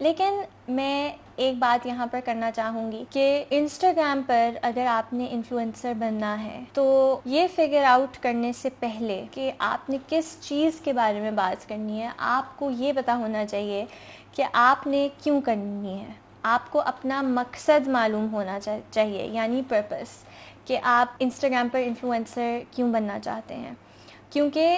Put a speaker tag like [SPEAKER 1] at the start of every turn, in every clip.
[SPEAKER 1] لیکن میں ایک بات یہاں پر کرنا چاہوں گی کہ انسٹاگرام پر اگر آپ نے انفلوئنسر بننا ہے تو یہ فگر آؤٹ کرنے سے پہلے کہ آپ نے کس چیز کے بارے میں بات کرنی ہے، آپ کو یہ پتہ ہونا چاہیے کہ آپ نے کیوں کرنی ہے. آپ کو اپنا مقصد معلوم ہونا چاہیے، یعنی پرپس، کہ آپ انسٹاگرام پر انفلوئنسر کیوں بننا چاہتے ہیں. کیونکہ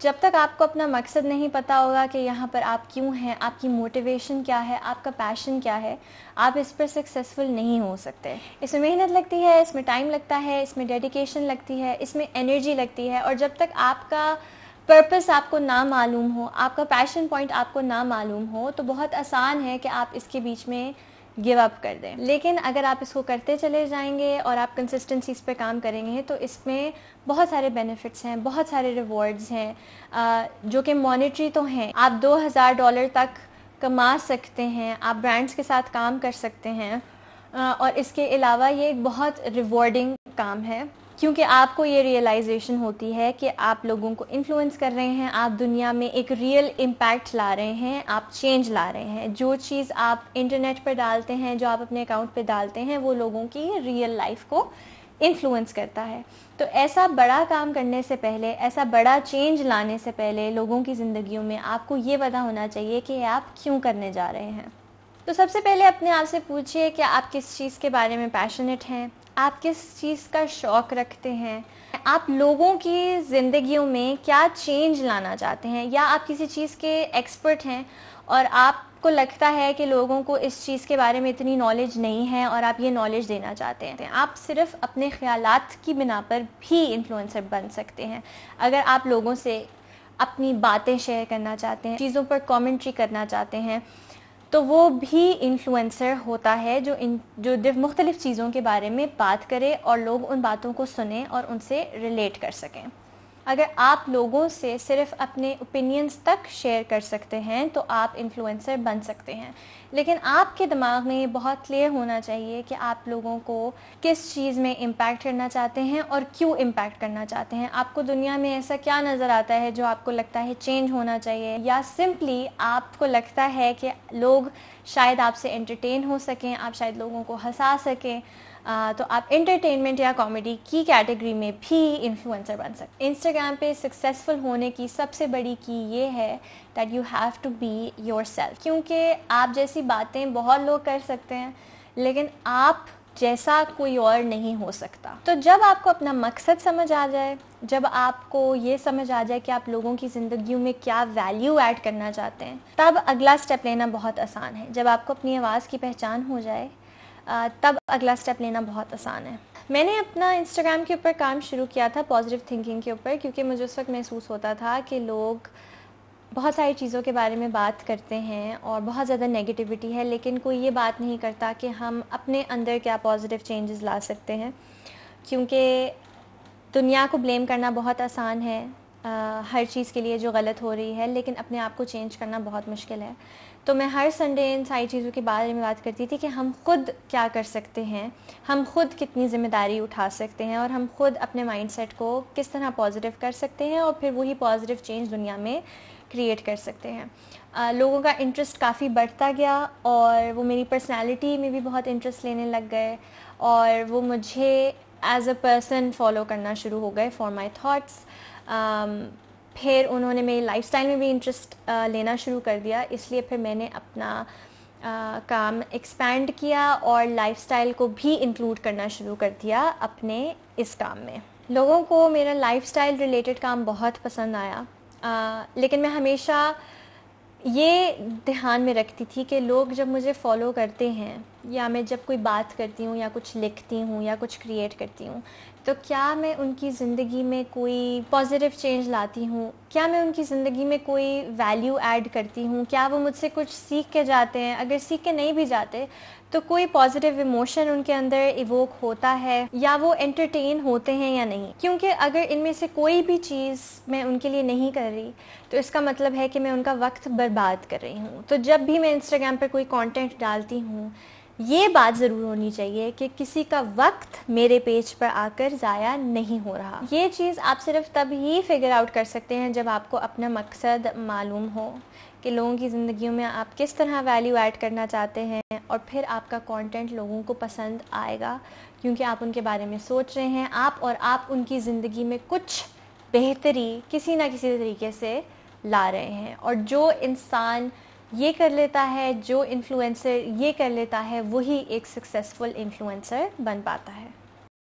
[SPEAKER 1] جب تک آپ کو اپنا مقصد نہیں پتہ ہوگا کہ یہاں پر آپ کیوں ہیں، آپ کی موٹیویشن کیا ہے، آپ کا پیشن کیا ہے، آپ اس پر سکسیزفل نہیں ہو سکتے. اس میں محنت لگتی ہے، اس میں ٹائم لگتا ہے، اس میں ڈیڈیکیشن لگتی ہے، اس میں انرجی لگتی ہے، اور جب تک آپ کا پرپس آپ کو نہ معلوم ہو، آپ کا پیشن پوائنٹ آپ کو نہ معلوم ہو، تو بہت آسان ہے کہ آپ اس کے بیچ میں گیو اپ کر دیں. لیکن اگر آپ اس کو کرتے چلے جائیں گے اور آپ کنسسٹنسیز پہ کام کریں گے تو اس میں بہت سارے بینیفٹس ہیں، بہت سارے ریوارڈز ہیں جو کہ مانیٹری تو ہیں. آپ $2000 تک کما سکتے ہیں، آپ برانڈس کے ساتھ کام کر سکتے ہیں، اور اس کے علاوہ یہ ایک بہت ریوارڈنگ کام ہے کیونکہ آپ کو یہ ریئلائزیشن ہوتی ہے کہ آپ لوگوں کو انفلوئنس کر رہے ہیں، آپ دنیا میں ایک ریئل امپیکٹ لا رہے ہیں، آپ چینج لا رہے ہیں. جو چیز آپ انٹرنیٹ پر ڈالتے ہیں، جو آپ اپنے اکاؤنٹ پہ ڈالتے ہیں، وہ لوگوں کی ریئل لائف کو انفلوئنس کرتا ہے. تو ایسا بڑا کام کرنے سے پہلے، ایسا بڑا چینج لانے سے پہلے لوگوں کی زندگیوں میں آپ کو یہ پتہ ہونا چاہیے کہ آپ کیوں کرنے جا رہے ہیں. تو سب سے پہلے اپنے آپ سے پوچھئے کہ آپ کس چیز کے بارے میں پیشنیٹ ہیں، آپ کس چیز کا شوق رکھتے ہیں، آپ لوگوں کی زندگیوں میں کیا چینج لانا چاہتے ہیں، یا آپ کسی چیز کے ایکسپرٹ ہیں اور آپ کو لگتا ہے کہ لوگوں کو اس چیز کے بارے میں اتنی نالج نہیں ہے اور آپ یہ نالج دینا چاہتے ہیں. آپ صرف اپنے خیالات کی بنا پر بھی انفلوئنسر بن سکتے ہیں. اگر آپ لوگوں سے اپنی باتیں شیئر کرنا چاہتے ہیں، چیزوں پر کامنٹری کرنا چاہتے ہیں، تو وہ بھی انفلوئنسر ہوتا ہے جو مختلف چیزوں کے بارے میں بات کرے اور لوگ ان باتوں کو سنیں اور ان سے ریلیٹ کر سکیں. اگر آپ لوگوں سے صرف اپنے اوپینینز تک شیئر کر سکتے ہیں تو آپ انفلوئنسر بن سکتے ہیں. لیکن آپ کے دماغ میں یہ بہت کلیئر ہونا چاہیے کہ آپ لوگوں کو کس چیز میں امپیکٹ کرنا چاہتے ہیں اور کیوں امپیکٹ کرنا چاہتے ہیں. آپ کو دنیا میں ایسا کیا نظر آتا ہے جو آپ کو لگتا ہے چینج ہونا چاہیے، یا سمپلی آپ کو لگتا ہے کہ لوگ شاید آپ سے انٹرٹین ہو سکیں، آپ شاید لوگوں کو ہنسا سکیں. تو آپ انٹرٹینمنٹ یا کامیڈی کی کیٹیگری میں بھی انفلوئنسر بن سکتے. انسٹاگرام پہ سکسیزفل ہونے کی سب سے بڑی کی یہ ہے that you have to be yourself. کیونکہ آپ جیسی باتیں بہت لوگ کر سکتے ہیں لیکن آپ جیسا کوئی اور نہیں ہو سکتا. تو جب آپ کو اپنا مقصد سمجھ آ جائے، جب آپ کو یہ سمجھ آ جائے کہ آپ لوگوں کی زندگیوں میں کیا ویلیو ایڈ کرنا چاہتے ہیں، تب اگلا سٹیپ لینا بہت آسان ہے. جب آپ کو اپنی آواز کی پہچان ہو جائے تب اگلا سٹیپ لینا بہت آسان ہے. میں نے اپنا انسٹاگرام کے اوپر کام شروع کیا تھا پازیٹیو تھنکنگ کے اوپر، کیونکہ مجھے اس وقت محسوس ہوتا تھا کہ لوگ بہت ساری چیزوں کے بارے میں بات کرتے ہیں اور بہت زیادہ نیگیٹیوٹی ہے، لیکن کوئی یہ بات نہیں کرتا کہ ہم اپنے اندر کیا پازیٹیو چینجز لا سکتے ہیں. کیونکہ دنیا کو بلیم کرنا بہت آسان ہے ہر چیز کے لیے جو غلط ہو رہی ہے، لیکن اپنے آپ کو چینج کرنا بہت مشکل ہے. تو میں ہر سنڈے ان ساری چیزوں کے بارے میں بات کرتی تھی کہ ہم خود کیا کر سکتے ہیں، ہم خود کتنی ذمہ داری اٹھا سکتے ہیں، اور ہم خود اپنے مائنڈ سیٹ کو کس طرح پازیٹیو کر سکتے ہیں اور پھر وہی پازیٹیو چینج دنیا میں کریٹ کر سکتے ہیں. لوگوں کا انٹرسٹ کافی بڑھتا گیا اور وہ میری پرسنالٹی میں بھی بہت انٹرسٹ لینے لگ گئے اور وہ مجھے ایز اے پرسن فالو کرنا شروع ہو گئے فار مائی تھاٹس. پھر انہوں نے میری لائف سٹائل میں بھی انٹرسٹ لینا شروع کر دیا، اس لیے پھر میں نے اپنا کام ایکسپینڈ کیا اور لائف سٹائل کو بھی انکلوڈ کرنا شروع کر دیا اپنے اس کام میں. لوگوں کو میرا لائف سٹائل ریلیٹڈ کام بہت پسند آیا، لیکن میں ہمیشہ یہ دھیان میں رکھتی تھی کہ لوگ جب مجھے فالو کرتے ہیں یا میں جب کوئی بات کرتی ہوں یا کچھ لکھتی ہوں یا کچھ کریٹ کرتی ہوں، تو کیا میں ان کی زندگی میں کوئی پازیٹیو چینج لاتی ہوں، کیا میں ان کی زندگی میں کوئی ویلیو ایڈ کرتی ہوں، کیا وہ مجھ سے کچھ سیکھ کے جاتے ہیں، اگر سیکھ کے نہیں بھی جاتے تو کوئی پازیٹیو ایموشن ان کے اندر ایووک ہوتا ہے یا وہ انٹرٹین ہوتے ہیں یا نہیں. کیونکہ اگر ان میں سے کوئی بھی چیز میں ان کے لیے نہیں کر رہی تو اس کا مطلب ہے کہ میں ان کا وقت برباد کر رہی ہوں. تو جب بھی میں انسٹاگرام پر کوئی کانٹینٹ ڈالتی ہوں یہ بات ضرور ہونی چاہیے کہ کسی کا وقت میرے پیج پر آ کر ضائع نہیں ہو رہا. یہ چیز آپ صرف تب ہی فگر آؤٹ کر سکتے ہیں جب آپ کو اپنا مقصد معلوم ہو کہ لوگوں کی زندگیوں میں آپ کس طرح ویلیو ایڈ کرنا چاہتے ہیں، اور پھر آپ کا کانٹینٹ لوگوں کو پسند آئے گا کیونکہ آپ ان کے بارے میں سوچ رہے ہیں، آپ ان کی زندگی میں کچھ بہتری کسی نہ کسی طریقے سے لا رہے ہیں. اور جو انسان یہ کر لیتا ہے، جو انفلوئنسر یہ کر لیتا ہے، وہی ایک سکسیسفل انفلوئنسر بن پاتا ہے.